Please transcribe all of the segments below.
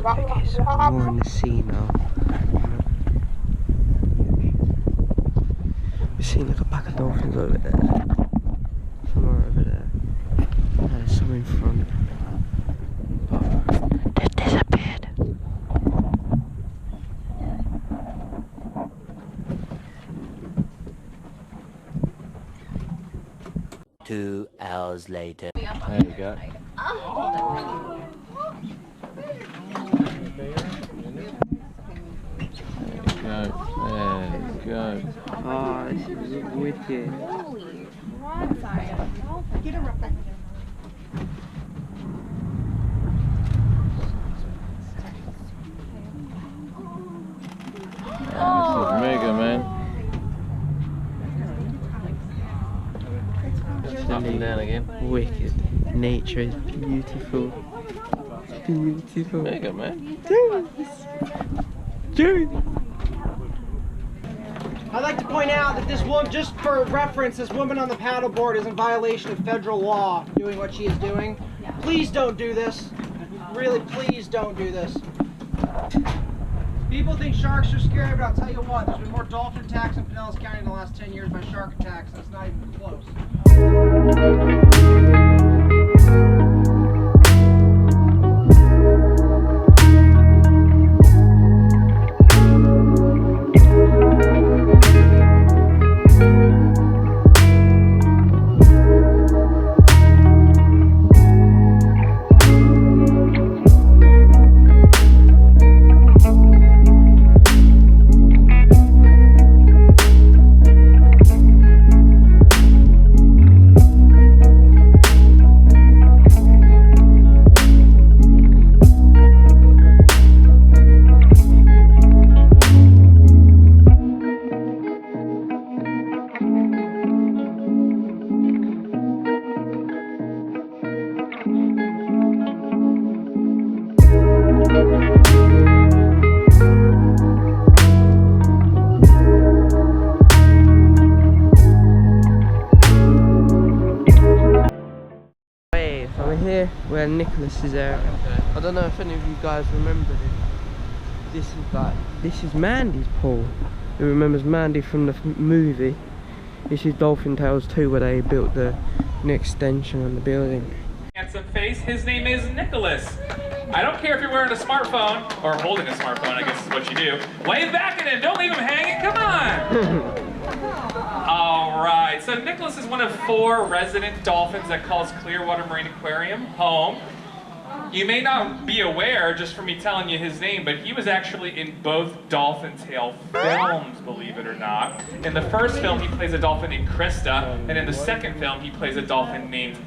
Okay, so we're more in the sea now. We've seen like a pack of dolphins over there. Somewhere over there. Some in front. But they've disappeared. 2 hours later. There you go. There you go. Oh, this is wicked. This is mega, man. Nothing down again. Wicked. Nature is beautiful. It's beautiful. Mega, man. Dude. I'd like to point out that this woman, just for reference, this woman on the paddleboard is in violation of federal law doing what she is doing. Please don't do this. Really, please don't do this. People think sharks are scary, but I'll tell you what, there's been more dolphin attacks in Pinellas County in the last 10 years by shark attacks, and it's not even close. Where Nicolas is there. I don't know if any of you guys remember this. This is Mandy's pool. Who remembers Mandy from the movie? This is Dolphin Tales 2, where they built an extension on the building. Handsome face. His name is Nicolas. I don't care if you're wearing a smartphone or holding a smartphone. I guess is what you do. Wave back at him. Don't leave him hanging. Come on. All right, so Nicolas is one of 4 resident dolphins that calls Clearwater Marine Aquarium home. You may not be aware, just from me telling you his name, but he was actually in both Dolphin Tale films, believe it or not. In the first film, he plays a dolphin named Krista, and in the second film, he plays a dolphin named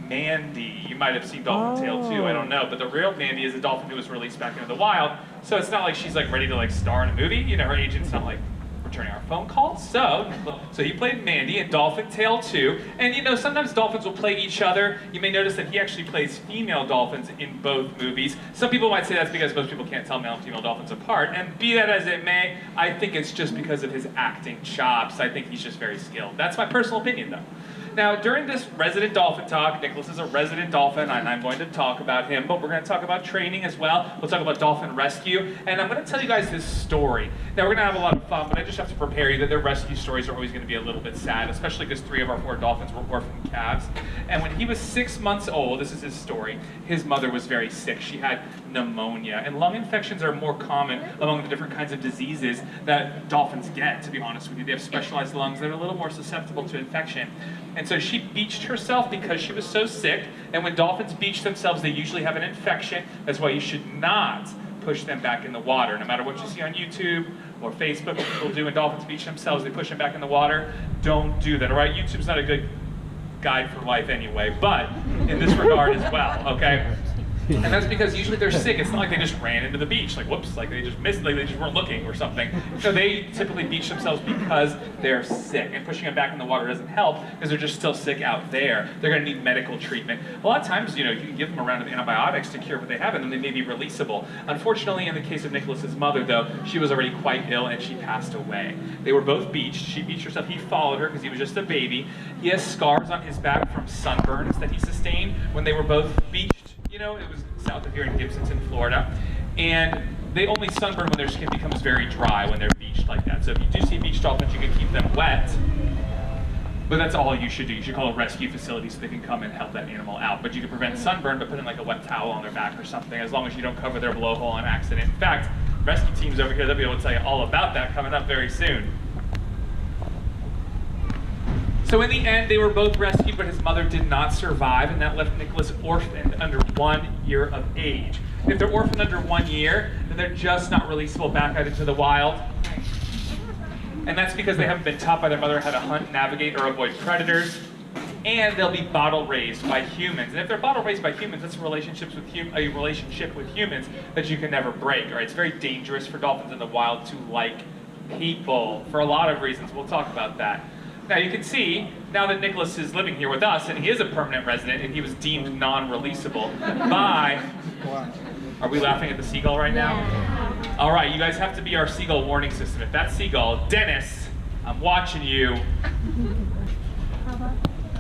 Mandy. You might have seen Dolphin Tale 2, I don't know, but the real Mandy is a dolphin who was released back into the wild, so it's not like she's like ready to like star in a movie. You know, her agent's not like returning our phone calls. So he played Mandy in Dolphin Tale 2, and you know, sometimes dolphins will play each other. You may notice that he actually plays female dolphins in both movies. Some people might say that's because most people can't tell male and female dolphins apart, and be that as it may, I think it's just because of his acting chops. I think he's just very skilled. That's my personal opinion, though. Now, during this resident dolphin talk, Nicolas is a resident dolphin, and I'm going to talk about him, but we're going to talk about training as well. We'll talk about dolphin rescue, and I'm going to tell you guys his story. Now, we're going to have a lot of fun, but I just have to prepare you that their rescue stories are always going to be a little bit sad, especially because 3 of our 4 dolphins were orphan calves. And when he was 6 months old, this is his story, his mother was very sick. She had pneumonia, and lung infections are more common among the different kinds of diseases that dolphins get, to be honest with you. They have specialized lungs that are a little more susceptible to infection. And so she beached herself because she was so sick, and when dolphins beach themselves, they usually have an infection. That's why you should not push them back in the water. No matter what you see on YouTube or Facebook, what people do when dolphins beach themselves, they push them back in the water. Don't do that, all right? YouTube's not a good guide for life anyway, but in this regard as well, okay? And that's because usually they're sick. It's not like they just ran into the beach, like whoops, like they just missed, like they just weren't looking or something. So they typically beach themselves because they're sick, and pushing them back in the water doesn't help because they're just still sick out there. They're going to need medical treatment. A lot of times, you know, you can give them a round of antibiotics to cure what they have, and then they may be releasable. Unfortunately, in the case of Nicolas's mother, though, she was already quite ill and she passed away. They were both beached. She beached herself. He followed her because he was just a baby. He has scars on his back from sunburns that he sustained when they were both beached. You know, it was south of here in Gibsonton, Florida. and they only sunburn when their skin becomes very dry, when they're beached like that. So if you do see beach dolphins, you can keep them wet, but that's all you should do. You should call a rescue facility so they can come and help that animal out. But you can prevent sunburn by putting like a wet towel on their back or something, as long as you don't cover their blowhole on accident. In fact, rescue teams over here, they'll be able to tell you all about that coming up very soon. So in the end, they were both rescued, but his mother did not survive, and that left Nicolas orphaned under 1 year of age. If they're orphaned under 1 year, then they're just not releasable back out into the wild. And that's because they haven't been taught by their mother how to hunt, navigate, or avoid predators. And they'll be bottle raised by humans. And if they're bottle raised by humans, that's a relationship with humans that you can never break. Right? It's very dangerous for dolphins in the wild to like people for a lot of reasons. We'll talk about that. Now you can see, now that Nicolas is living here with us, and he is a permanent resident, and he was deemed non-releasable by... Are we laughing at the seagull right now? All right, you guys have to be our seagull warning system. If that seagull, Dennis, I'm watching you.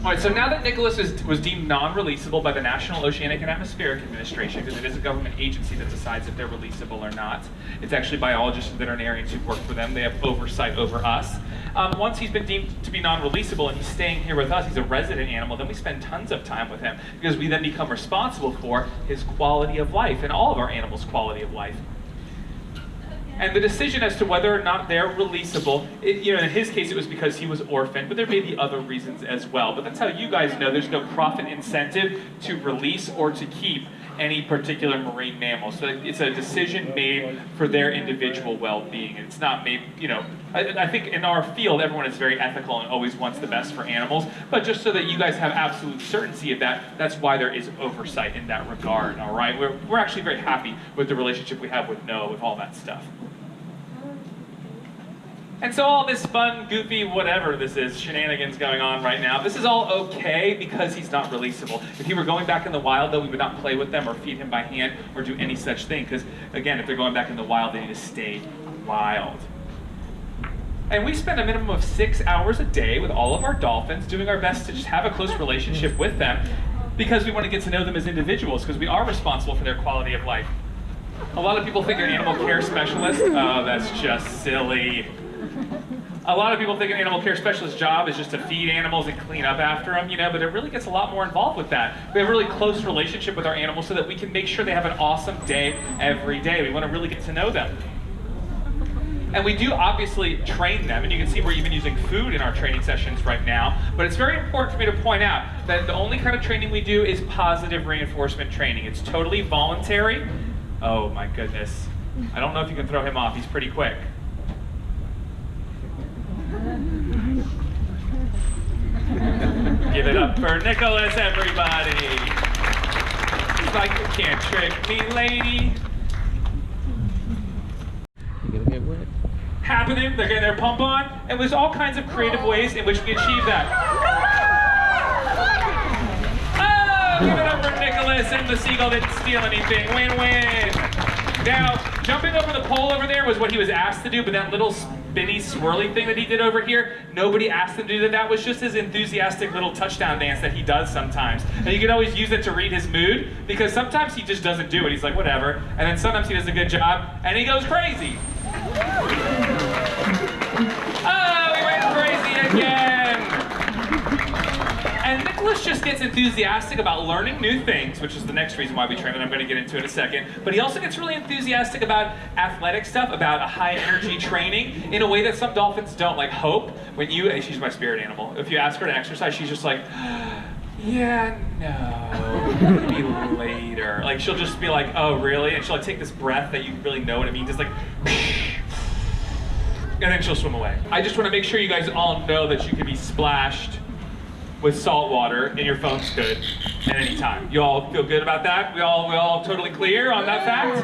All right, so now that Nicolas was deemed non-releasable by the National Oceanic and Atmospheric Administration, because it is a government agency that decides if they're releasable or not. It's actually biologists and veterinarians who work for them. They have oversight over us. Once he's been deemed to be non-releasable and he's staying here with us, he's a resident animal, then we spend tons of time with him, because we then become responsible for his quality of life and all of our animals' quality of life. And the decision as to whether or not they're releasable, in his case it was because he was orphaned, but there may be other reasons as well. But that's how you guys know there's no profit incentive to release or to keep any particular marine mammal. So it's a decision made for their individual well-being. It's not made, I think in our field everyone is very ethical and always wants the best for animals, but just so that you guys have absolute certainty of that, that's why there is oversight in that regard, all right? We're actually very happy with the relationship we have with Noah, with all that stuff. And so all this fun, goofy, whatever this is, shenanigans going on right now, this is all okay because he's not releasable. If he were going back in the wild, though, we would not play with them or feed him by hand or do any such thing, because, again, if they're going back in the wild, they need to stay wild. And we spend a minimum of 6 hours a day with all of our dolphins, doing our best to just have a close relationship with them, because we want to get to know them as individuals, because we are responsible for their quality of life. A lot of people think an animal care specialist, oh, that's just silly. A lot of people think an animal care specialist's job is just to feed animals and clean up after them, but it really gets a lot more involved with that. We have a really close relationship with our animals so that we can make sure they have an awesome day every day. We want to really get to know them. And we do obviously train them, and you can see we're even using food in our training sessions right now, but it's very important for me to point out that the only kind of training we do is positive reinforcement training. It's totally voluntary. Oh my goodness. I don't know if you can throw him off, he's pretty quick. Give it up for Nicolas, everybody. He's like, you can't trick me, lady. You gonna get wet? Happening, they're getting their pump on, and there's all kinds of creative ways in which we achieve that. Oh, give it up for Nicolas, and the seagull didn't steal anything. Win-win. Now, jumping over the pole over there was what he was asked to do, but that little spinny, swirly thing that he did over here, nobody asked him to do that. That was just his enthusiastic little touchdown dance that he does sometimes. And you can always use it to read his mood, because sometimes he just doesn't do it. He's like, whatever. And then sometimes he does a good job, and he goes crazy. Oh, he went crazy again. And Nicolas just gets enthusiastic about learning new things, which is the next reason why we train, and I'm going to get into it in a second. But he also gets really enthusiastic about athletic stuff, about a high energy training, in a way that some dolphins don't. Like Hope, when she's my spirit animal. If you ask her to exercise, she's just like, yeah, no, maybe later. Like she'll just be like, oh really? And she'll like take this breath that you really know what it means. It's like, and then she'll swim away. I just want to make sure you guys all know that you can be splashed with salt water and your phone's good at any time. You all feel good about that? We all totally clear on that fact?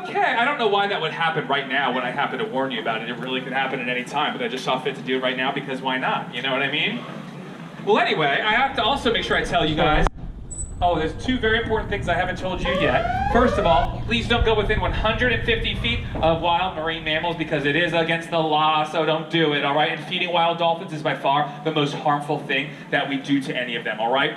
Okay, I don't know why that would happen right now when I happen to warn you about it. It really could happen at any time, but I just saw fit to do it right now because why not? You know what I mean? Well anyway, I have to also make sure I tell you guys, oh, there's two very important things I haven't told you yet. First of all, please don't go within 150 feet of wild marine mammals because it is against the law, so don't do it, all right? And feeding wild dolphins is by far the most harmful thing that we do to any of them, all right?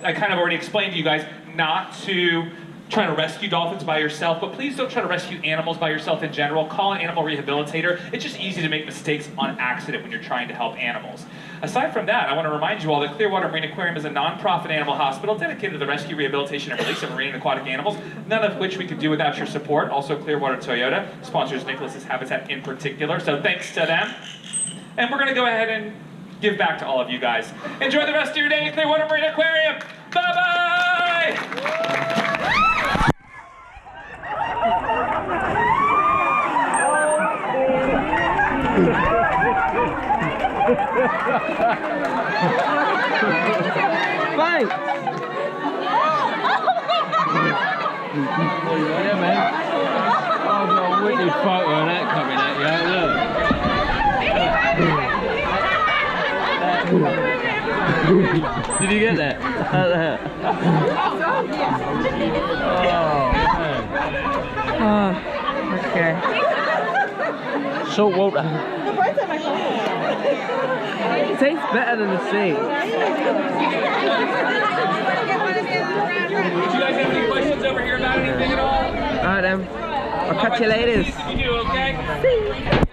I kind of already explained to you guys not to trying to rescue dolphins by yourself, but please don't try to rescue animals by yourself in general. Call an animal rehabilitator. It's just easy to make mistakes on accident when you're trying to help animals. Aside from that, I want to remind you all that Clearwater Marine Aquarium is a non-profit animal hospital dedicated to the rescue, rehabilitation, and release of marine and aquatic animals, none of which we could do without your support. Also, Clearwater Toyota sponsors Nicolas's habitat in particular, so thanks to them. And we're going to go ahead and give back to all of you guys. Enjoy the rest of your day at Clearwater Marine Aquarium. Bye-bye! Thanks! Yeah, man. I've got a wicked photo of that coming at you, look. Did you get that? Oh, okay. Salt water. It tastes better than the sea. Do you guys have any questions over here about anything at all? Alright then. I'll catch you later. If you do, okay?